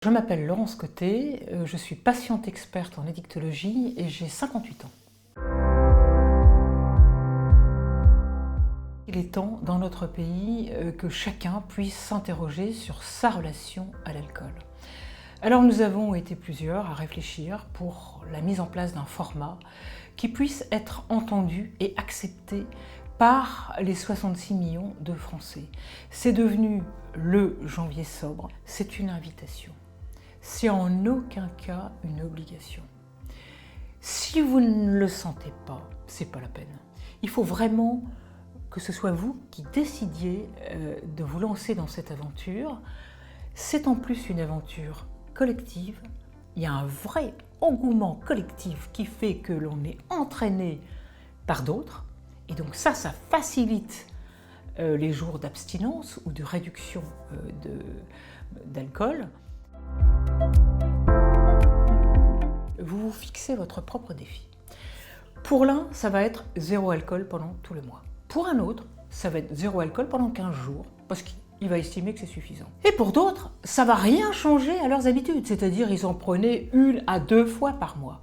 Je m'appelle Laurence Côté, je suis patiente experte en addictologie et j'ai 58 ans. Il est temps dans notre pays que chacun puisse s'interroger sur sa relation à l'alcool. Alors nous avons été plusieurs à réfléchir pour la mise en place d'un format qui puisse être entendu et accepté par les 66 millions de Français. C'est devenu le janvier sobre, c'est une invitation. C'est en aucun cas une obligation. Si vous ne le sentez pas, c'est pas la peine. Il faut vraiment que ce soit vous qui décidiez de vous lancer dans cette aventure. C'est en plus une aventure collective. Il y a un vrai engouement collectif qui fait que l'on est entraîné par d'autres. Et donc ça facilite les jours d'abstinence ou de réduction d'alcool. Vous vous fixez votre propre défi. Pour l'un, ça va être 0 alcool pendant tout le mois. Pour un autre, ça va être 0 alcool pendant 15 jours, parce qu'il va estimer que c'est suffisant. Et pour d'autres, ça va rien changer à leurs habitudes, c'est-à-dire ils en prenaient 1 à 2 fois par mois.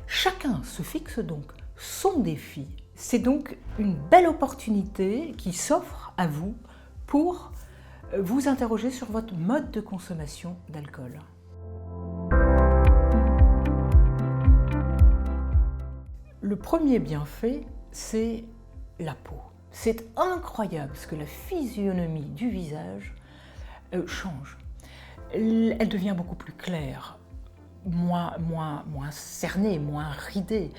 Chacun se fixe donc son défi. C'est donc une belle opportunité qui s'offre à vous pour vous interroger sur votre mode de consommation d'alcool. Le premier bienfait, c'est la peau. C'est incroyable parce que la physionomie du visage change. Elle devient beaucoup plus claire, moins cernée, moins ridée.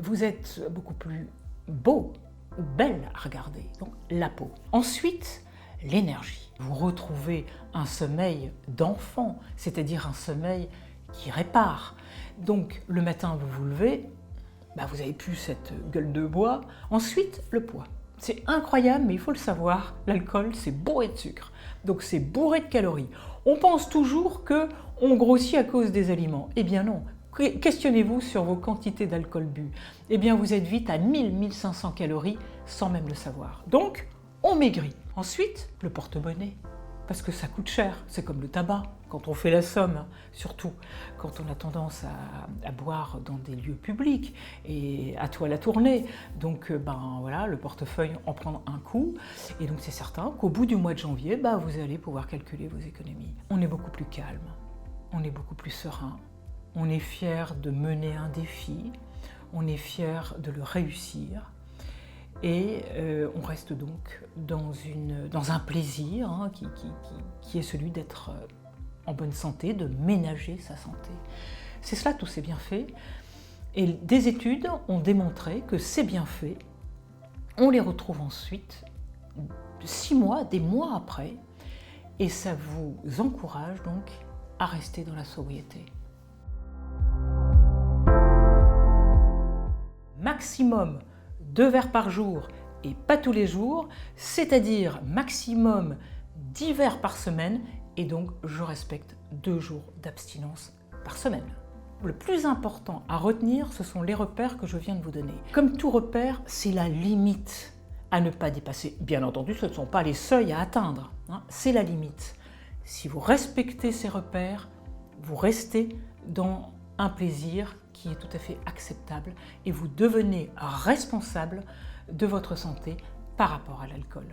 Vous êtes beaucoup plus beau, belle à regarder. Donc la peau. Ensuite, l'énergie. Vous retrouvez un sommeil d'enfant, c'est-à-dire un sommeil qui répare. Donc le matin, vous vous levez, vous n'avez plus cette gueule de bois. Ensuite, le poids. C'est incroyable, mais il faut le savoir, l'alcool, c'est bourré de sucre. Donc c'est bourré de calories. On pense toujours qu'on grossit à cause des aliments. Eh bien non. Questionnez-vous sur vos quantités d'alcool bu. Eh bien vous êtes vite à 1000-1500 calories sans même le savoir. Donc, on maigrit. Ensuite, le porte-monnaie. Parce que ça coûte cher, c'est comme le tabac, quand on fait la somme, surtout quand on a tendance à boire dans des lieux publics et à toile à tourner. Donc voilà, le portefeuille en prend un coup, et donc c'est certain qu'au bout du mois de janvier, vous allez pouvoir calculer vos économies. On est beaucoup plus calme, on est beaucoup plus serein, on est fier de mener un défi, on est fier de le réussir. Et on reste donc dans un plaisir qui est celui d'être en bonne santé, de ménager sa santé. C'est cela tous ces bienfaits. Et des études ont démontré que ces bienfaits, on les retrouve ensuite 6 mois, des mois après, et ça vous encourage donc à rester dans la sobriété. Maximum 2 verres par jour et pas tous les jours, c'est-à-dire maximum 10 verres par semaine, et donc je respecte 2 jours d'abstinence par semaine. Le plus important à retenir, ce sont les repères que je viens de vous donner. Comme tout repère, c'est la limite à ne pas dépasser. Bien entendu, ce ne sont pas les seuils à atteindre, c'est la limite. Si vous respectez ces repères, vous restez dans un plaisir qui est tout à fait acceptable et vous devenez responsable de votre santé par rapport à l'alcool.